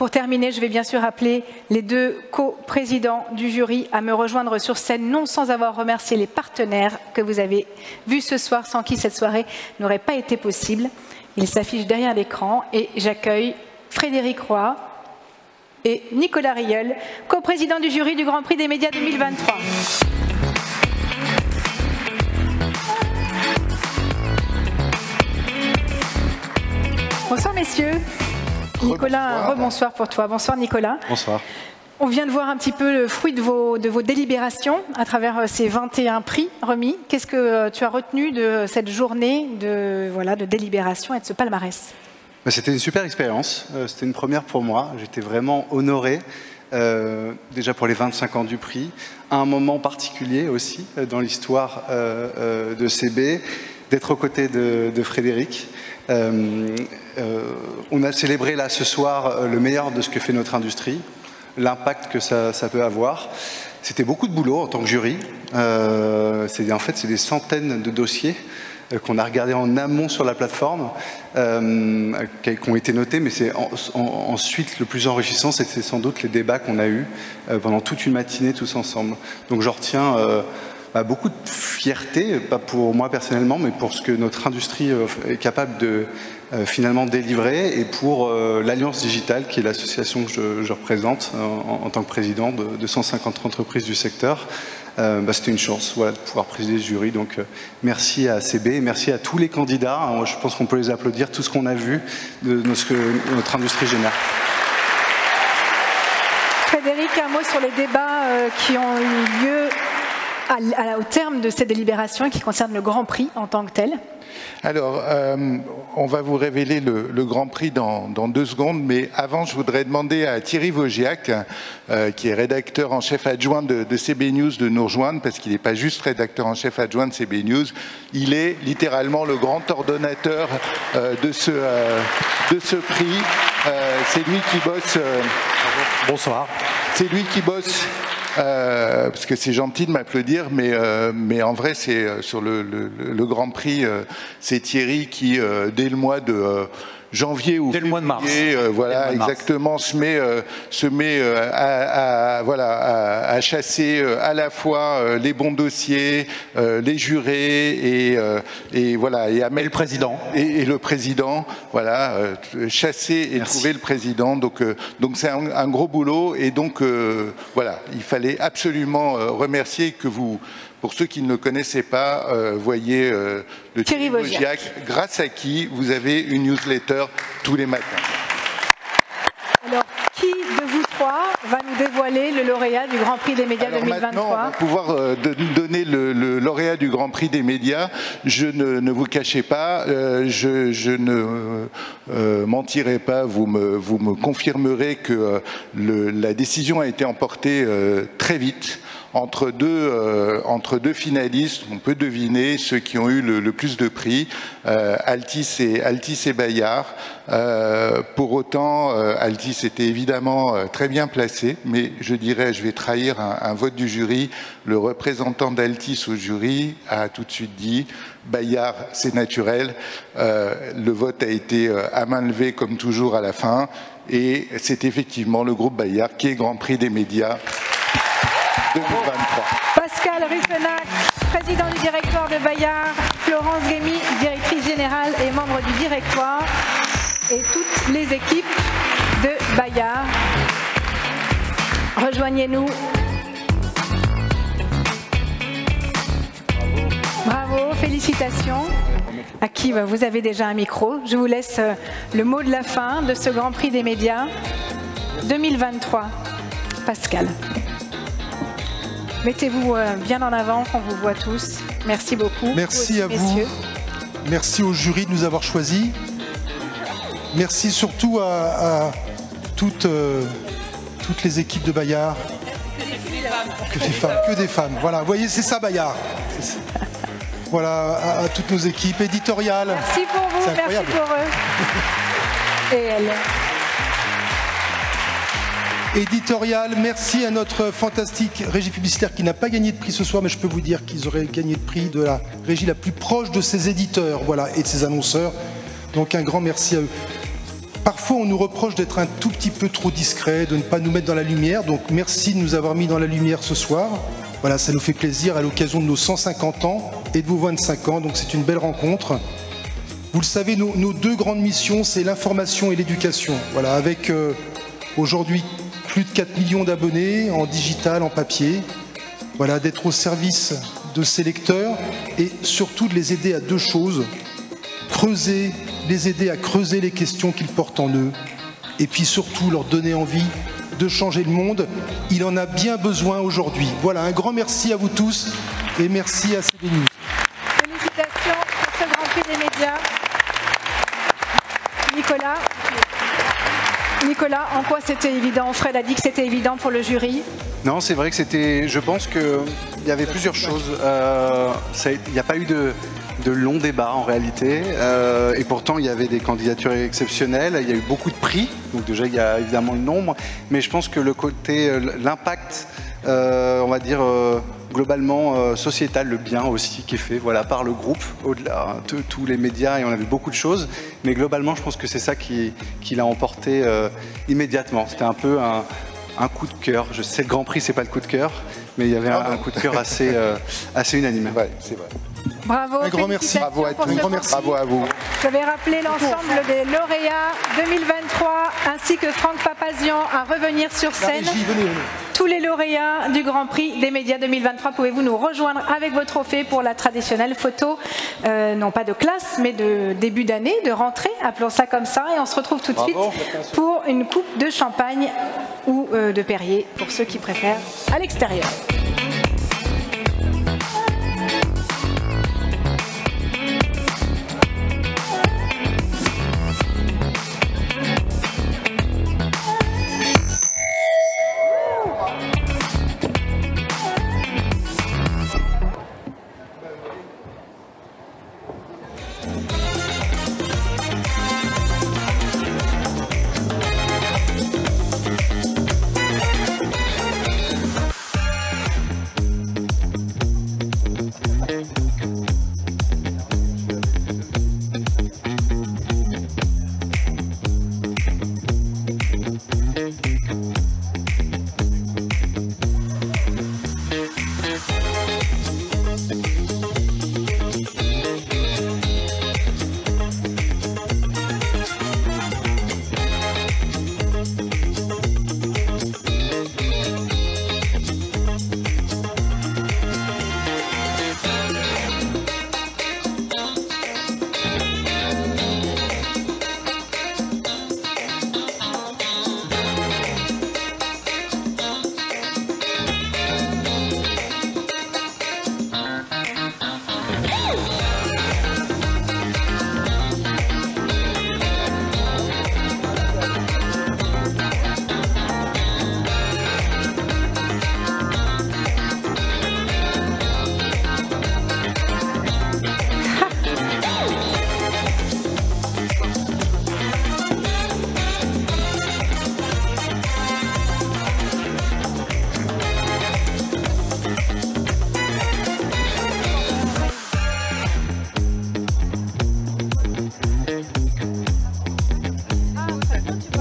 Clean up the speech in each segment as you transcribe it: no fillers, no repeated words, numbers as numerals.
Pour terminer, je vais bien sûr appeler les deux co-présidents du jury à me rejoindre sur scène, non sans avoir remercié les partenaires que vous avez vus ce soir, sans qui cette soirée n'aurait pas été possible. Ils s'affichent derrière l'écran et j'accueille Frédéric Roy et Nicolas Rieul, co-président du jury du Grand Prix des médias 2023. Bonsoir messieurs. Nicolas, rebonsoir pour toi. Bonsoir Nicolas. Bonsoir. On vient de voir un petit peu le fruit de vos délibérations à travers ces 21 prix remis. Qu'est-ce que tu as retenu de cette journée de délibération et de ce palmarès? C'était une super expérience. C'était une première pour moi. J'étais vraiment honoré, déjà pour les 25 ans du prix, à un moment particulier aussi dans l'histoire de CB, d'être aux côtés de Frédéric. On a célébré là ce soir le meilleur de ce que fait notre industrie, l'impact que ça peut avoir. C'était beaucoup de boulot en tant que jury. En fait, c'est des centaines de dossiers qu'on a regardés en amont sur la plateforme, qui ont été notés, mais c'est ensuite le plus enrichissant, c'est sans doute les débats qu'on a eus pendant toute une matinée tous ensemble. Donc j'en retiens beaucoup de fierté, pas pour moi personnellement, mais pour ce que notre industrie est capable de finalement délivrer, et pour l'Alliance Digitale, qui est l'association que je représente en tant que président de 150 entreprises du secteur. C'était une chance de pouvoir présider ce jury. Donc merci à CB et merci à tous les candidats. Je pense qu'on peut les applaudir, tout ce qu'on a vu de ce que notre industrie génère. Frédéric, un mot sur les débats qui ont eu lieu au terme de ces délibérations et qui concernent le Grand Prix en tant que tel. Alors, on va vous révéler le Grand Prix dans 2 secondes, mais avant, je voudrais demander à Thierry Vaugiac, qui est rédacteur en chef adjoint de CB News, de nous rejoindre, parce qu'il n'est pas juste rédacteur en chef adjoint de CB News, il est littéralement le grand ordonnateur de ce prix. C'est lui qui bosse... Bonsoir. C'est lui qui bosse... parce que c'est gentil de m'applaudir, mais en vrai, c'est sur le Grand Prix, c'est Thierry qui, dès le mois de janvier ou février, mois de mars. Voilà, exactement, se met à chasser à la fois les bons dossiers, les jurés et voilà, et à mettre le président et le président, voilà, chasser et trouver le président. Donc c'est un gros boulot, et donc voilà, il fallait absolument remercier que vous. Pour ceux qui ne le connaissaient pas, voyez le Thierry Vaugiac, grâce à qui vous avez une newsletter tous les matins. Alors, qui de vous trois va nous dévoiler le lauréat du Grand Prix des médias 2023? Maintenant, on va pouvoir donner le lauréat du Grand Prix des médias. Je ne vous cachez pas, je ne mentirai pas, vous me confirmerez que la décision a été emportée très vite. Entre deux finalistes, on peut deviner ceux qui ont eu le plus de prix, Altis et Bayard. Pour autant, Altis était évidemment très bien placé, mais je dirais, je vais trahir un vote du jury. Le représentant d'Altis au jury a tout de suite dit Bayard, c'est naturel. Le vote a été à main levée comme toujours à la fin, et c'est effectivement le groupe Bayard qui est Grand Prix des médias 2023. Pascal Ruffenac, président du directoire de Bayard, Florence Guémy, directrice générale et membre du directoire, et toutes les équipes de Bayard. Rejoignez-nous. Bravo, félicitations. À qui vous avez déjà un micro. Je vous laisse le mot de la fin de ce Grand Prix des médias 2023. Pascal. Mettez-vous bien en avant, qu'on vous voit tous. Merci beaucoup. Merci à vous. Merci au jury de nous avoir choisis. Merci surtout à toutes les équipes de Bayard. Que des femmes. Voilà, vous voyez, c'est ça Bayard. Voilà, à toutes nos équipes éditoriales. Merci pour vous, merci pour eux. Et elle. Éditorial, merci à notre fantastique régie publicitaire qui n'a pas gagné de prix ce soir, mais je peux vous dire qu'ils auraient gagné le prix de la régie la plus proche de ses éditeurs, voilà, et de ses annonceurs. Donc un grand merci à eux. Parfois, on nous reproche d'être un tout petit peu trop discret, de ne pas nous mettre dans la lumière. Donc, merci de nous avoir mis dans la lumière ce soir. Voilà, ça nous fait plaisir à l'occasion de nos 150 ans et de vos 25 ans. Donc, c'est une belle rencontre. Vous le savez, nos deux grandes missions, c'est l'information et l'éducation. Voilà, avec aujourd'hui plus de 4 millions d'abonnés en digital, en papier. Voilà, d'être au service de ces lecteurs et surtout de les aider à deux choses. Les aider à creuser les questions qu'ils portent en eux et puis surtout leur donner envie de changer le monde. Il en a bien besoin aujourd'hui. Voilà, un grand merci à vous tous et merci à CB News. Félicitations pour ce Grand Prix des médias. Nicolas, en quoi c'était évident? Fred a dit que c'était évident pour le jury. Non, c'est vrai que c'était... Je pense qu'il y avait plusieurs choses. Il n'y a pas eu de longs débats en réalité. Et pourtant, il y avait des candidatures exceptionnelles. Il y a eu beaucoup de prix. Donc déjà, il y a évidemment le nombre. Mais je pense que le côté, l'impact, on va dire... globalement sociétal, le bien aussi qui est fait par le groupe, au-delà de tous les médias, et on a vu beaucoup de choses, mais globalement je pense que c'est ça qui l'a emporté immédiatement. C'était un peu un coup de cœur. Je sais, le Grand Prix c'est pas le coup de cœur, mais il y avait un coup de cœur assez unanime. Ouais, c'est vrai. Bravo, un grand merci. Bravo à tous. Bravo à vous. Je vais rappeler l'ensemble des lauréats 2023 ainsi que Franck Papazian à revenir sur scène. Venez. Tous les lauréats du Grand Prix des médias 2023, pouvez-vous nous rejoindre avec vos trophées pour la traditionnelle photo, non pas de classe, mais de début d'année, de rentrée, appelons ça comme ça. Et on se retrouve tout de suite pour une coupe de champagne ou de Perrier, pour ceux qui préfèrent, à l'extérieur.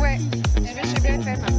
Ouais, chez BFM.